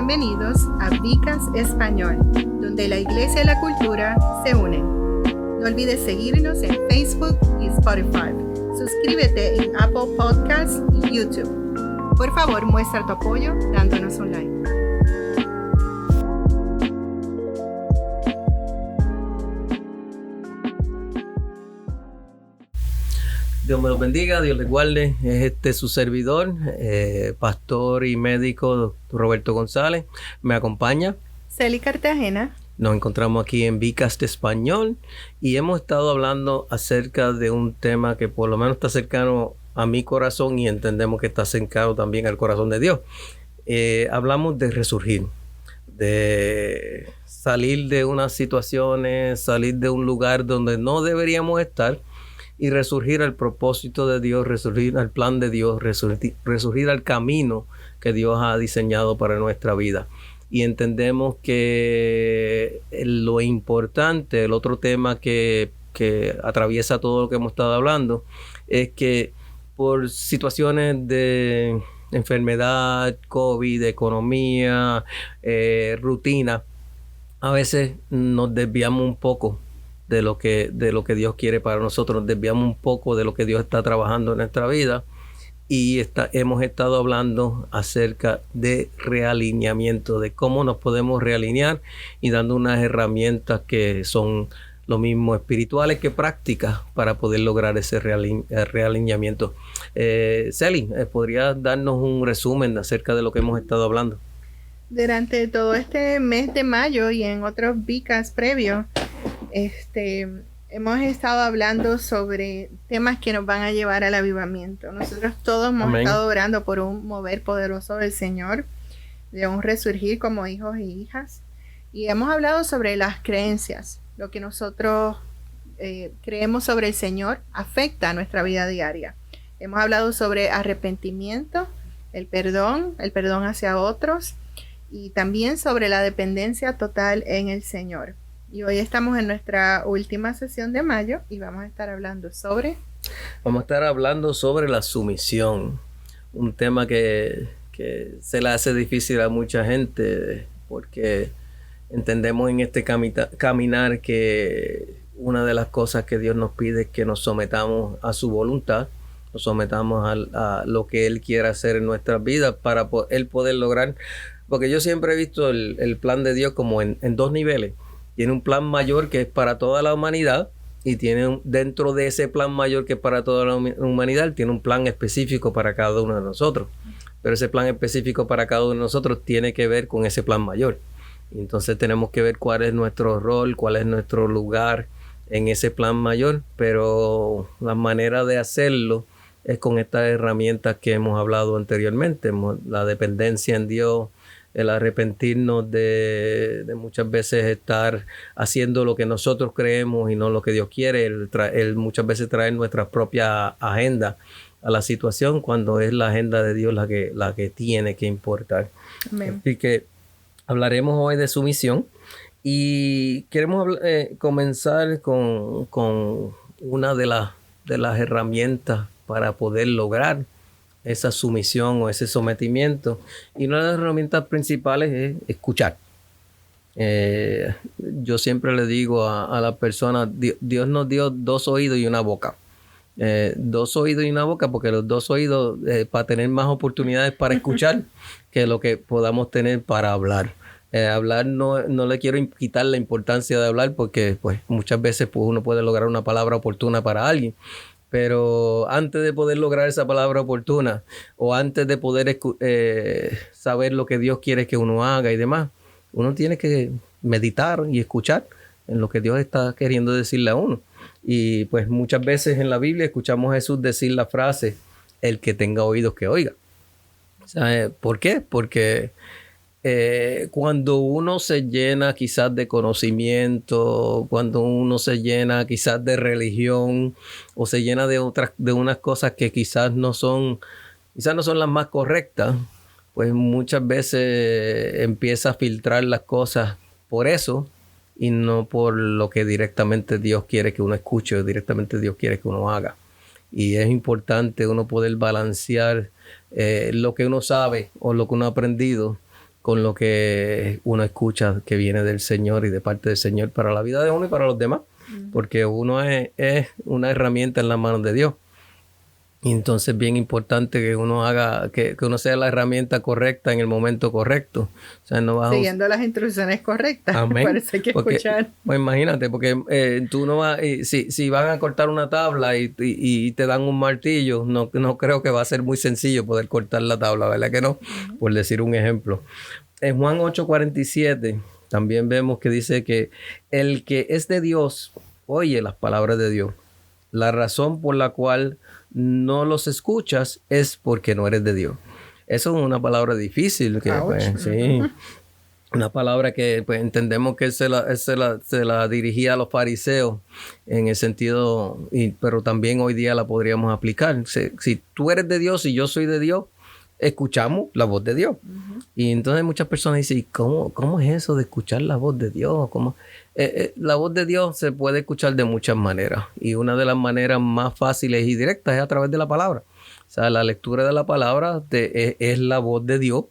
Bienvenidos a Vicas Español, donde la iglesia y la cultura se unen. No olvides seguirnos en Facebook y Spotify. Suscríbete en Apple Podcasts y YouTube. Por favor, muestra tu apoyo dándonos un like. Dios me los bendiga, Dios les guarde. Es su servidor, pastor y médico Roberto González. Me acompaña Celi Cartagena. Nos encontramos aquí en Vicas Español y hemos estado hablando acerca de un tema que por lo menos está cercano a mi corazón y entendemos que está cercano también al corazón de Dios. Hablamos de resurgir, de salir de unas situaciones, salir de un lugar donde no deberíamos estar y resurgir al propósito de Dios, resurgir al plan de Dios, resurgir al camino que Dios ha diseñado para nuestra vida. Y entendemos que lo importante, el otro tema que atraviesa todo lo que hemos estado hablando, es que por situaciones de enfermedad, COVID, economía, rutina, a veces nos desviamos un poco de lo que Dios quiere para nosotros, nos desviamos un poco de lo que Dios está trabajando en nuestra vida y hemos estado hablando acerca de realineamiento, de cómo nos podemos realinear y dando unas herramientas que son lo mismo espirituales que prácticas para poder lograr ese realineamiento. Celi, ¿podrías darnos un resumen acerca de lo que hemos estado hablando? Durante todo este mes de mayo y en otros Vicas previos, hemos estado hablando sobre temas que nos van a llevar al avivamiento. Nosotros todos hemos estado orando por un mover poderoso del Señor, de un resurgir como hijos y hijas. Y hemos hablado sobre las creencias. Lo que nosotros creemos sobre el Señor afecta a nuestra vida diaria. Hemos hablado sobre arrepentimiento, el perdón hacia otros y también sobre la dependencia total en el Señor. Y hoy estamos en nuestra última sesión de mayo y vamos a estar hablando sobre la sumisión. Un tema que se le hace difícil a mucha gente porque entendemos en este caminar que una de las cosas que Dios nos pide es que nos sometamos a su voluntad, nos sometamos a lo que Él quiere hacer en nuestras vidas para Él poder lograr. Porque yo siempre he visto el plan de Dios como en dos niveles. Tiene un plan mayor que es para toda la humanidad y tiene dentro de ese plan mayor que es para toda la humanidad, tiene un plan específico para cada uno de nosotros. Pero ese plan específico para cada uno de nosotros tiene que ver con ese plan mayor. Entonces tenemos que ver cuál es nuestro rol, cuál es nuestro lugar en ese plan mayor. Pero la manera de hacerlo es con estas herramientas que hemos hablado anteriormente. La dependencia en Dios, el arrepentirnos de muchas veces estar haciendo lo que nosotros creemos y no lo que Dios quiere, el muchas veces traer nuestra propia agenda a la situación cuando es la agenda de Dios la que tiene que importar. Amén. Así que hablaremos hoy de sumisión y queremos comenzar con una de las herramientas para poder lograr esa sumisión o ese sometimiento. Y una de las herramientas principales es escuchar. Yo siempre le digo a las personas, Dios nos dio 2 oídos y una boca. 2 oídos y una boca porque los 2 oídos para tener más oportunidades para escuchar que lo que podamos tener para hablar. Hablar no le quiero quitar la importancia de hablar porque pues muchas veces pues, uno puede lograr una palabra oportuna para alguien. Pero antes de poder lograr esa palabra oportuna o antes de poder saber lo que Dios quiere que uno haga y demás, uno tiene que meditar y escuchar en lo que Dios está queriendo decirle a uno. Y pues muchas veces en la Biblia escuchamos a Jesús decir la frase, el que tenga oídos que oiga. ¿Sabe por qué? Porque cuando uno se llena quizás de conocimiento, cuando uno se llena quizás de religión o se llena de unas cosas que quizás no son las más correctas, pues muchas veces empieza a filtrar las cosas por eso y no por lo que directamente Dios quiere que uno escuche o directamente Dios quiere que uno haga. Y es importante uno poder balancear lo que uno sabe o lo que uno ha aprendido con lo que uno escucha que viene del Señor y de parte del Señor para la vida de uno y para los demás, porque uno es una herramienta en las manos de Dios. Y entonces es bien importante que uno haga, que uno sea la herramienta correcta en el momento correcto. O sea, no vas siguiendo las instrucciones correctas. Amén. Parece que porque, escuchar. Pues imagínate, porque tú no vas, si van a cortar una tabla y te dan un martillo, no creo que va a ser muy sencillo poder cortar la tabla, ¿verdad que no? Por decir un ejemplo. En Juan 8:47 también vemos que dice que el que es de Dios oye las palabras de Dios. La razón por la cual no los escuchas es porque no eres de Dios. Eso es una palabra difícil. Que, pues, sí, una palabra que pues, entendemos que se la dirigía a los fariseos en el sentido, pero también hoy día la podríamos aplicar. Si tú eres de Dios y yo soy de Dios, escuchamos la voz de Dios. Y entonces muchas personas dicen, ¿cómo es eso de escuchar la voz de Dios? La voz de Dios se puede escuchar de muchas maneras. Y una de las maneras más fáciles y directas es a través de la palabra. O sea, la lectura de la palabra es la voz de Dios.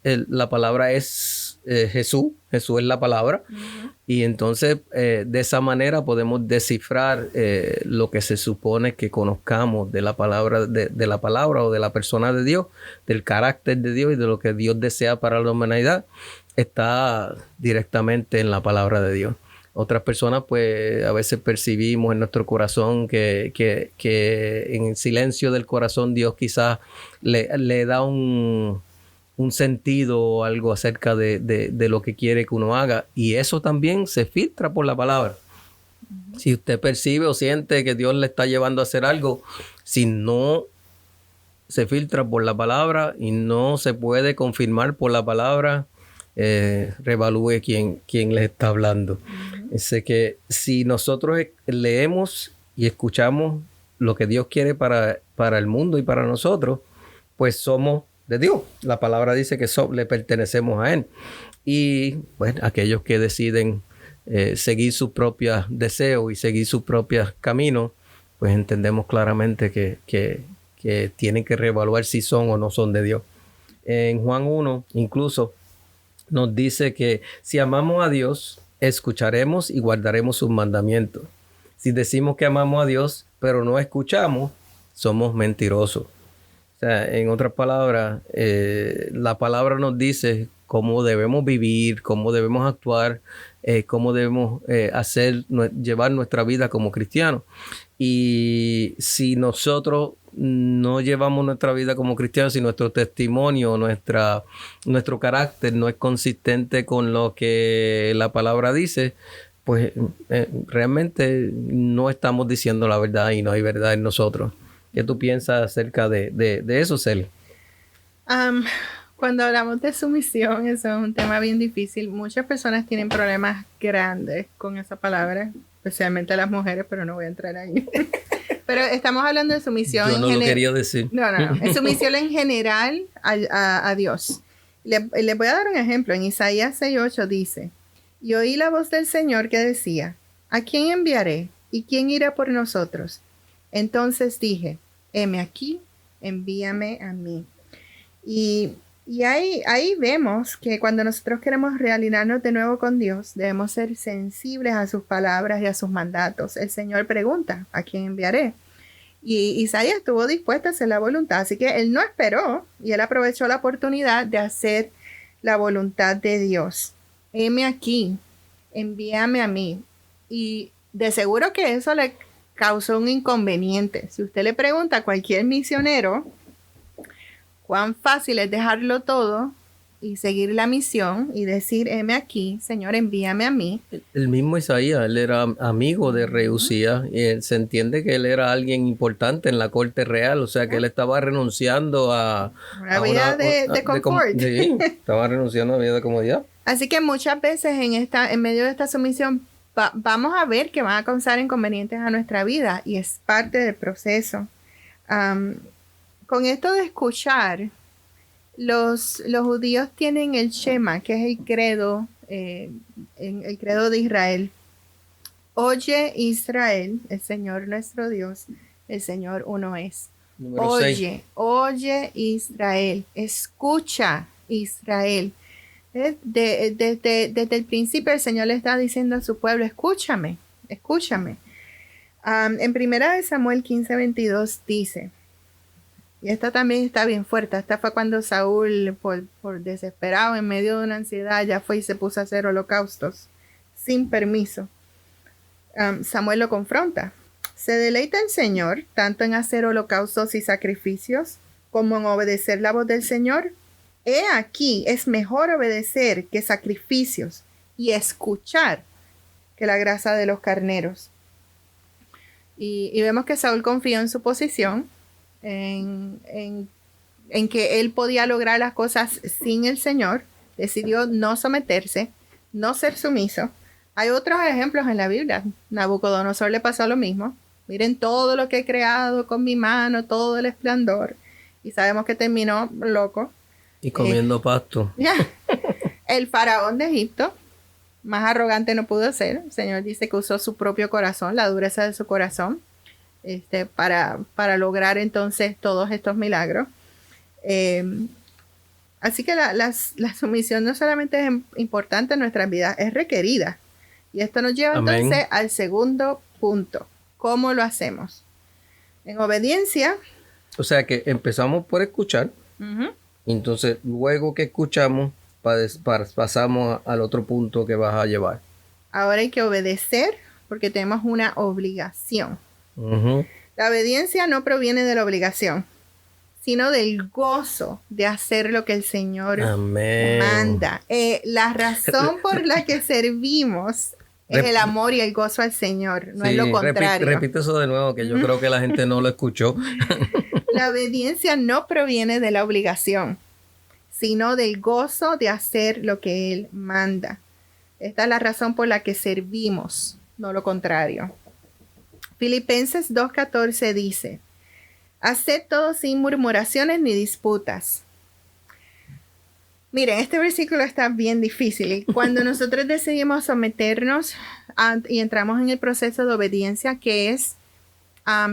La palabra es Jesús. Jesús es la palabra. Y entonces de esa manera podemos descifrar lo que se supone que conozcamos de la palabra, de la palabra o de la persona de Dios, del carácter de Dios y de lo que Dios desea para la humanidad. Está directamente en la palabra de Dios. Otras personas pues a veces percibimos en nuestro corazón que en el silencio del corazón Dios quizás le da un sentido o algo acerca de lo que quiere que uno haga, y eso también se filtra por la palabra. Si usted percibe o siente que Dios le está llevando a hacer algo, si no se filtra por la palabra y no se puede confirmar por la palabra, reevalúe quién le está hablando. Sé que si nosotros leemos y escuchamos lo que Dios quiere para el mundo y para nosotros, pues somos de Dios. La palabra dice que le pertenecemos a Él. Y pues aquellos que deciden seguir sus propios deseos y seguir sus propios caminos, pues entendemos claramente que tienen que reevaluar si son o no son de Dios. En Juan 1 incluso nos dice que si amamos a Dios, escucharemos y guardaremos sus mandamientos. Si decimos que amamos a Dios, pero no escuchamos, somos mentirosos. O sea, en otras palabras, la palabra nos dice cómo debemos vivir, cómo debemos actuar, cómo debemos llevar nuestra vida como cristianos. Y si nosotros no llevamos nuestra vida como cristianos, si nuestro testimonio, nuestro carácter no es consistente con lo que la palabra dice, pues realmente no estamos diciendo la verdad y no hay verdad en nosotros. ¿Qué tú piensas acerca de eso, Celi? Cuando hablamos de sumisión, eso es un tema bien difícil. Muchas personas tienen problemas grandes con esa palabra, especialmente las mujeres, pero no voy a entrar ahí. Pero estamos hablando de sumisión. Yo no lo quería decir. No. Es sumisión en general a Dios. Le voy a dar un ejemplo. En Isaías 6:8 dice: y oí la voz del Señor que decía: ¿a quién enviaré? ¿Y quién irá por nosotros? Entonces dije: heme aquí, envíame a mí. Y ahí vemos que cuando nosotros queremos realinearnos de nuevo con Dios, debemos ser sensibles a sus palabras y a sus mandatos. El Señor pregunta: ¿a quién enviaré? Y Isaías estuvo dispuesto a hacer la voluntad, así que él no esperó y él aprovechó la oportunidad de hacer la voluntad de Dios. Heme aquí, envíame a mí. Y de seguro que eso le causó un inconveniente. Si usted le pregunta a cualquier misionero cuán fácil es dejarlo todo y seguir la misión y decir: heme aquí, Señor, envíame a mí. El mismo Isaías, él era amigo de Rey Usías y se entiende que él era alguien importante en la corte real, o sea que él estaba renunciando a una vida de confort. Sí, estaba renunciando a una vida de comodidad. Así que muchas veces en medio de esta sumisión vamos a ver que van a causar inconvenientes a nuestra vida y es parte del proceso. Con esto de escuchar, los judíos tienen el Shema, que es el credo de Israel. Oye, Israel, el Señor nuestro Dios, el Señor uno es. Oye, Israel, escucha, Israel. Desde el principio el Señor le está diciendo a su pueblo, escúchame. En 1 Samuel 15:22 dice, y esta también está bien fuerte, esta fue cuando Saúl, por desesperado, en medio de una ansiedad, ya fue y se puso a hacer holocaustos, sin permiso. Samuel lo confronta. ¿Se deleita el Señor tanto en hacer holocaustos y sacrificios como en obedecer la voz del Señor? He aquí, es mejor obedecer que sacrificios y escuchar que la grasa de los carneros. Y vemos que Saúl confió en su posición, en que él podía lograr las cosas sin el Señor. Decidió no someterse, no ser sumiso. Hay otros ejemplos en la Biblia. Nabucodonosor le pasó lo mismo. Miren todo lo que he creado con mi mano, todo el esplendor. Y sabemos que terminó loco. Y comiendo pasto. El faraón de Egipto, más arrogante no pudo ser. El Señor dice que usó su propio corazón, la dureza de su corazón, para lograr entonces todos estos milagros. Así que la sumisión no solamente es importante en nuestras vidas, es requerida. Y esto nos lleva entonces al segundo punto. ¿Cómo lo hacemos? En obediencia. O sea que empezamos por escuchar. Entonces, luego que escuchamos, pasamos al otro punto que vas a llevar. Ahora hay que obedecer porque tenemos una obligación. La obediencia no proviene de la obligación, sino del gozo de hacer lo que el Señor manda. La razón por la que servimos es el amor y el gozo al Señor, no es lo contrario. Repite eso de nuevo, que yo creo que la gente no lo escuchó. La obediencia no proviene de la obligación, sino del gozo de hacer lo que Él manda. Esta es la razón por la que servimos, no lo contrario. Filipenses 2:14 dice, haced todo sin murmuraciones ni disputas. Miren, este versículo está bien difícil. Y cuando nosotros decidimos someternos y entramos en el proceso de obediencia, que es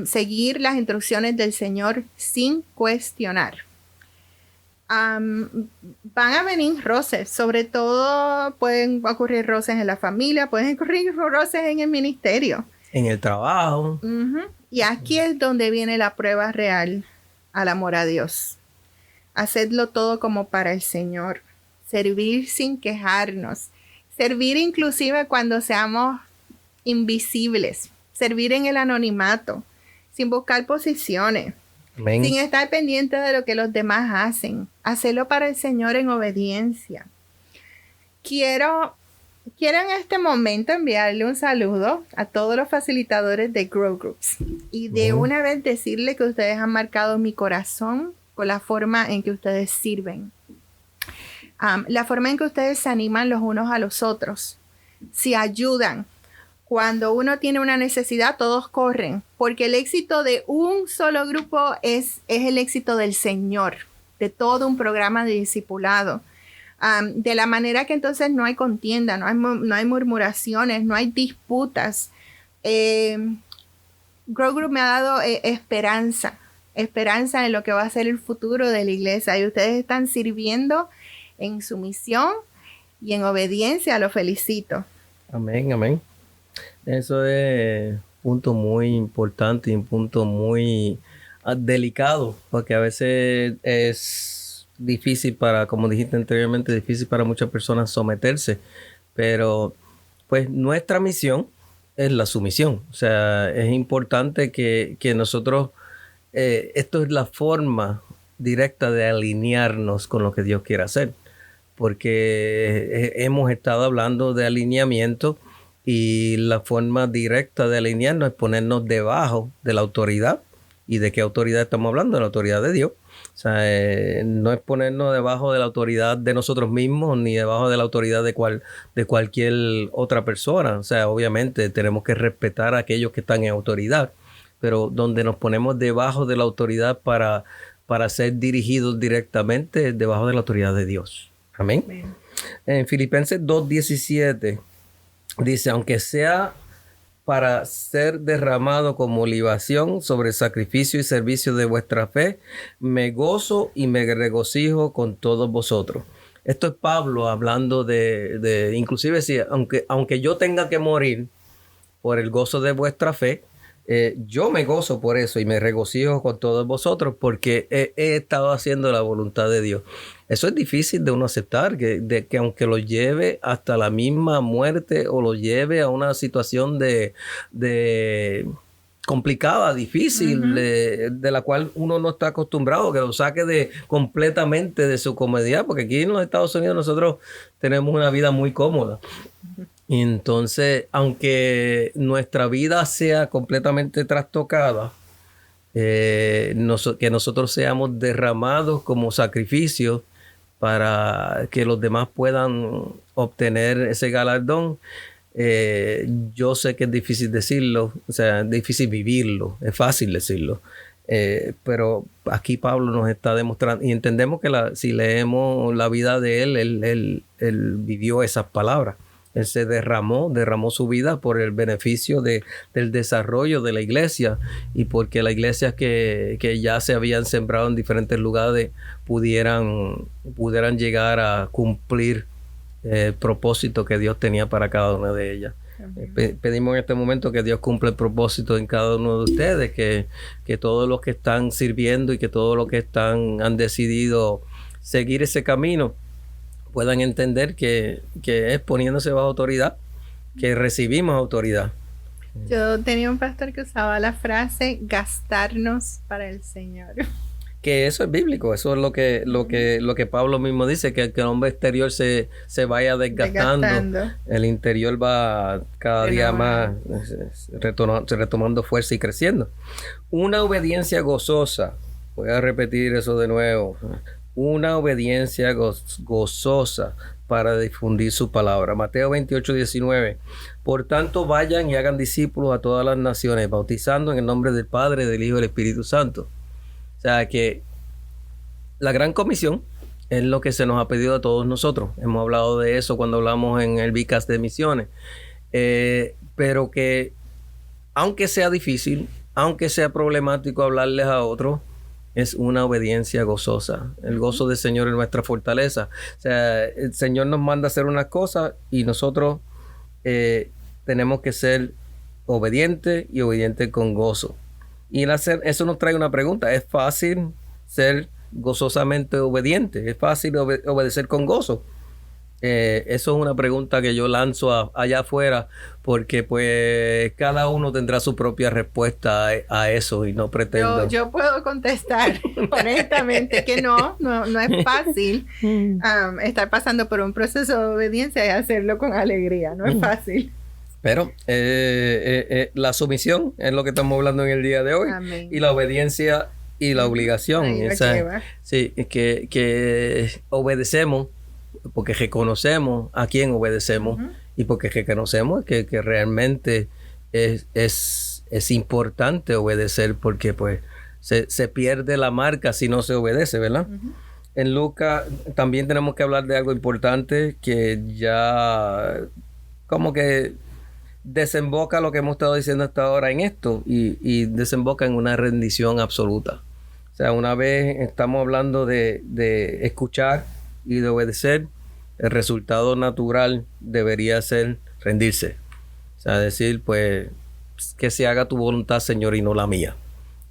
seguir las instrucciones del Señor sin cuestionar. Van a venir roces, sobre todo pueden ocurrir roces en la familia, pueden ocurrir roces en el ministerio. En el trabajo. Y aquí es donde viene la prueba real al amor a Dios. Hacedlo todo como para el Señor. Servir sin quejarnos. Servir inclusive cuando seamos invisibles. Servir en el anonimato. Sin buscar posiciones. Amén. Sin estar pendiente de lo que los demás hacen. Hacerlo para el Señor en obediencia. Quiero en este momento enviarle un saludo a todos los facilitadores de Grow Groups. Y de una vez decirle que ustedes han marcado mi corazón con la forma en que ustedes sirven. La forma en que ustedes se animan los unos a los otros. Se ayudan. Cuando uno tiene una necesidad, todos corren. Porque el éxito de un solo grupo es el éxito del Señor. De todo un programa de discipulado. De la manera que entonces no hay contienda, no hay murmuraciones, no hay disputas. Grow Group me ha dado esperanza en lo que va a ser el futuro de la iglesia. Y ustedes están sirviendo en su misión y en obediencia. Los felicito. Amén, amén. Eso es un punto muy importante y un punto muy delicado, porque a veces es difícil como dijiste anteriormente, difícil para muchas personas someterse, pero pues nuestra misión es la sumisión. O sea, es importante que nosotros, esto es la forma directa de alinearnos con lo que Dios quiere hacer, porque hemos estado hablando de alineamiento y la forma directa de alinearnos es ponernos debajo de la autoridad. ¿Y de qué autoridad estamos hablando? De la autoridad de Dios. O sea, no es ponernos debajo de la autoridad de nosotros mismos ni debajo de la autoridad de cualquier otra persona. O sea, obviamente tenemos que respetar a aquellos que están en autoridad, pero donde nos ponemos debajo de la autoridad para ser dirigidos directamente, debajo de la autoridad de Dios. Amén. Amén. En Filipenses 2:17 dice, aunque sea para ser derramado como libación sobre el sacrificio y servicio de vuestra fe, me gozo y me regocijo con todos vosotros. Esto es Pablo hablando de inclusive si aunque yo tenga que morir por el gozo de vuestra fe, yo me gozo por eso y me regocijo con todos vosotros porque he estado haciendo la voluntad de Dios. Eso es difícil de uno aceptar, que aunque lo lleve hasta la misma muerte o lo lleve a una situación de complicada, difícil, de la cual uno no está acostumbrado, que lo saque completamente de su comodidad, porque aquí en los Estados Unidos nosotros tenemos una vida muy cómoda. Y entonces, aunque nuestra vida sea completamente trastocada, que nosotros seamos derramados como sacrificio para que los demás puedan obtener ese galardón, yo sé que es difícil decirlo, o sea, es difícil vivirlo, es fácil decirlo. Pero aquí Pablo nos está demostrando, y entendemos que si leemos la vida de él vivió esas palabras. Él se derramó su vida por el beneficio del desarrollo de la iglesia y porque las iglesias que ya se habían sembrado en diferentes lugares pudieran llegar a cumplir el propósito que Dios tenía para cada una de ellas. Pedimos en este momento que Dios cumpla el propósito en cada uno de ustedes, que todos los que están sirviendo y que todos los que han decidido seguir ese camino puedan entender que es poniéndose bajo autoridad, que recibimos autoridad. Yo tenía un pastor que usaba la frase gastarnos para el Señor. Que eso es bíblico, eso es lo que Pablo mismo dice, que el hombre exterior se vaya desgastando. El interior va cada día más retomando fuerza y creciendo. Una obediencia gozosa, voy a repetir eso de nuevo, una obediencia gozosa para difundir su palabra. Mateo 28:19. Por tanto, vayan y hagan discípulos a todas las naciones, bautizando en el nombre del Padre, del Hijo y del Espíritu Santo. O sea que la gran comisión es lo que se nos ha pedido a todos nosotros. Hemos hablado de eso cuando hablamos en el Vicas de Misiones. Pero que aunque sea difícil, aunque sea problemático hablarles a otros, es una obediencia gozosa. El gozo del Señor es nuestra fortaleza. O sea, el Señor nos manda a hacer unas cosas y nosotros tenemos que ser obedientes y obedientes con gozo. Y eso nos trae una pregunta. ¿Es fácil ser gozosamente obediente? ¿Es fácil obedecer con gozo? Eso es una pregunta que yo lanzo allá afuera porque pues cada uno tendrá su propia respuesta a eso y no pretendo. Yo puedo contestar honestamente que no es fácil estar pasando por un proceso de obediencia y hacerlo con alegría. No es fácil. Pero la sumisión es lo que estamos hablando en el día de hoy. Amén. Y la obediencia y la obligación. Sí, que obedecemos porque reconocemos a quién obedecemos y porque reconocemos que realmente es importante obedecer porque pues se pierde la marca si no se obedece, ¿verdad? En Lucas también tenemos que hablar de algo importante que ya como que desemboca lo que hemos estado diciendo hasta ahora en esto y desemboca en una rendición absoluta. O sea, una vez estamos hablando de escuchar y de obedecer, el resultado natural debería ser rendirse. O sea, decir, pues, que se haga tu voluntad, Señor, y no la mía.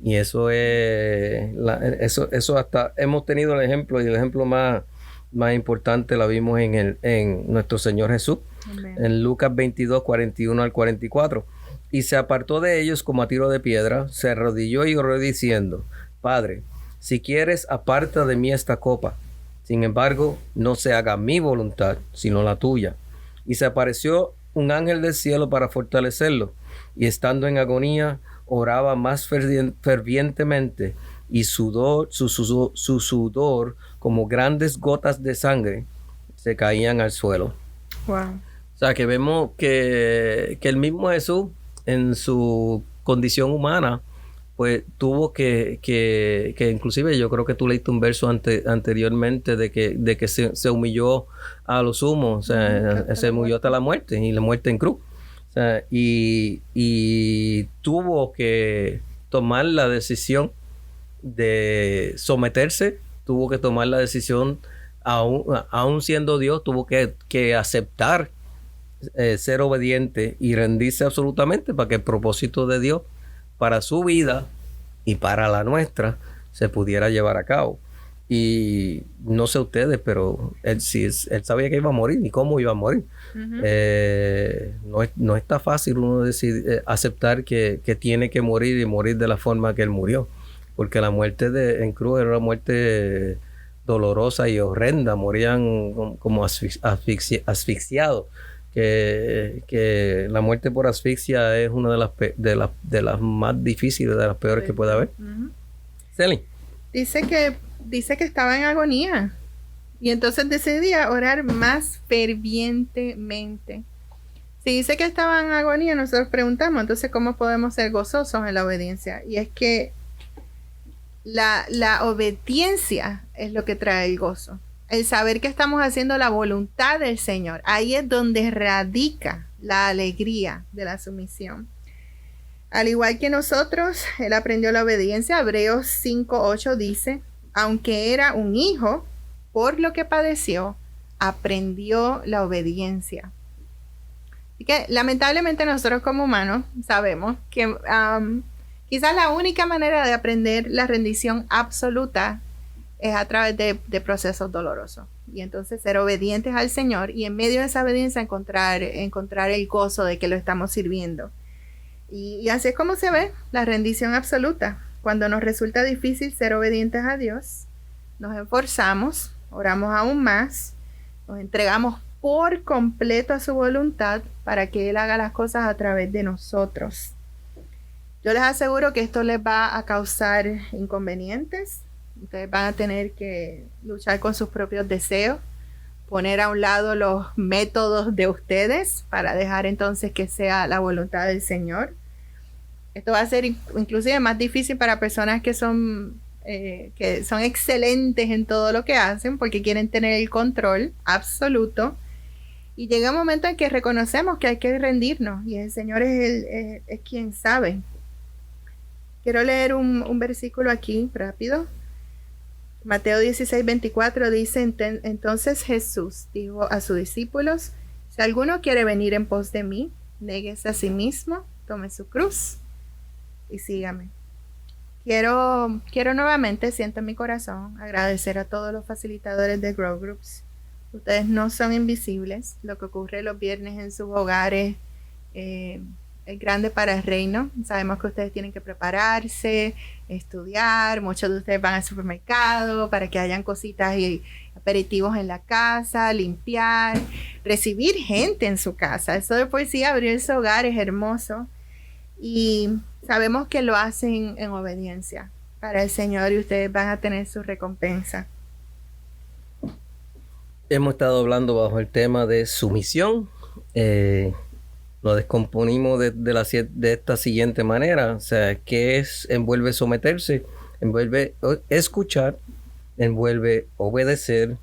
Y eso es, eso hasta hemos tenido el ejemplo, y el ejemplo más importante la vimos en nuestro Señor Jesús. Amén. En Lucas 22, 41 al 44. Y se apartó de ellos como a tiro de piedra, se arrodilló y oró diciendo: Padre, si quieres, aparta de mí esta copa. Sin embargo, no se haga mi voluntad, sino la tuya. Y se apareció un ángel del cielo para fortalecerlo, y estando en agonía, oraba más fervientemente, y su sudor, como grandes gotas de sangre, se caían al suelo. Wow. O sea, que vemos que el mismo Jesús, en su condición humana, pues tuvo que inclusive yo creo que tú leíste un verso anteriormente de que se humilló a lo sumo, o sea, se humilló hasta la muerte y la muerte en cruz. O sea, y tuvo que tomar la decisión de someterse, tuvo que tomar la decisión, aún siendo Dios, tuvo que aceptar ser obediente y rendirse absolutamente para que el propósito de Dios para su vida y para la nuestra se pudiera llevar a cabo. Y no sé ustedes, pero él sabía que iba a morir y cómo iba a morir. No está fácil uno aceptar que tiene que morir y morir de la forma que él murió, porque la muerte en cruz era una muerte dolorosa y horrenda. Morían como asfixiados. Que la muerte por asfixia es una de las más difíciles, de las peores que puede haber. Celine. Dice que estaba en agonía y entonces decidía orar más fervientemente. Si dice que estaba en agonía, nosotros preguntamos, entonces, ¿cómo podemos ser gozosos en la obediencia? Y es que la obediencia es lo que trae el gozo. El saber que estamos haciendo la voluntad del Señor. Ahí es donde radica la alegría de la sumisión. Al igual que nosotros, él aprendió la obediencia. Hebreos 5:8 dice, aunque era un hijo, por lo que padeció, aprendió la obediencia. Así que lamentablemente nosotros como humanos sabemos que quizás la única manera de aprender la rendición absoluta es a través de procesos dolorosos. Y entonces ser obedientes al Señor y en medio de esa obediencia encontrar el gozo de que lo estamos sirviendo. Y así es como se ve la rendición absoluta. Cuando nos resulta difícil ser obedientes a Dios, nos esforzamos, oramos aún más, nos entregamos por completo a su voluntad para que Él haga las cosas a través de nosotros. Yo les aseguro que esto les va a causar inconvenientes. Ustedes van a tener que luchar con sus propios deseos, poner a un lado los métodos de ustedes para dejar entonces que sea la voluntad del Señor. Esto va a ser inclusive más difícil para personas que son excelentes en todo lo que hacen porque quieren tener el control absoluto. Y llega un momento en que reconocemos que hay que rendirnos y el Señor es quien sabe. Quiero leer un versículo aquí rápido. Mateo 16:24 dice, entonces Jesús dijo a sus discípulos, si alguno quiere venir en pos de mí, néguese a sí mismo, tome su cruz y sígame. Quiero nuevamente, siento en mi corazón, agradecer a todos los facilitadores de Grow Groups. Ustedes no son invisibles. Lo que ocurre los viernes en sus hogares es grande para el reino. Sabemos que ustedes tienen que prepararse, estudiar. Muchos de ustedes van al supermercado para que hayan cositas y aperitivos en la casa, limpiar, recibir gente en su casa. Eso de por sí, abrir su hogar es hermoso. Y sabemos que lo hacen en obediencia para el Señor y ustedes van a tener su recompensa. Hemos estado hablando bajo el tema de sumisión. Lo descomponimos de esta siguiente manera. O sea, ¿qué envuelve someterse? Envuelve escuchar, envuelve obedecer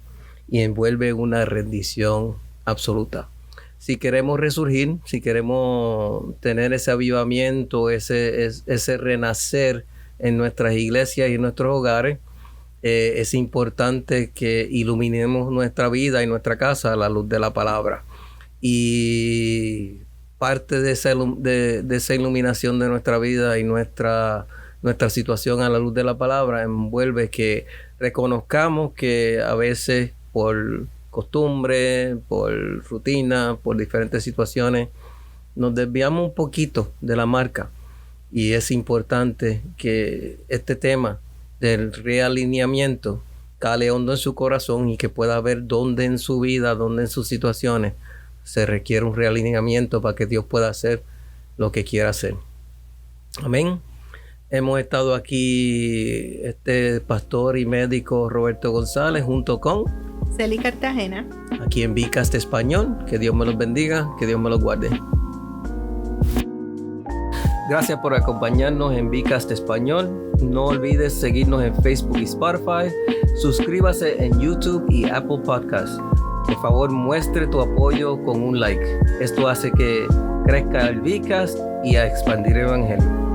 y envuelve una rendición absoluta. Si queremos resurgir, si queremos tener ese avivamiento, ese renacer en nuestras iglesias y en nuestros hogares, es importante que iluminemos nuestra vida y nuestra casa a la luz de la palabra. Y parte de esa iluminación de nuestra vida y nuestra situación a la luz de la palabra envuelve que reconozcamos que a veces por costumbre, por rutina, por diferentes situaciones, nos desviamos un poquito de la marca. Y es importante que este tema del realineamiento cale hondo en su corazón y que pueda ver dónde en su vida, dónde en sus situaciones se requiere un realineamiento para que Dios pueda hacer lo que quiera hacer. Amén. Hemos estado aquí, pastor y médico Roberto González, junto con Celi Cartagena, aquí en Vicast Español. Que Dios me los bendiga, que Dios me los guarde. Gracias por acompañarnos en Vicast Español. No olvides seguirnos en Facebook y Spotify. Suscríbase en YouTube y Apple Podcasts. Por favor, muestre tu apoyo con un like. Esto hace que crezca el VICAST y a expandir el Evangelio.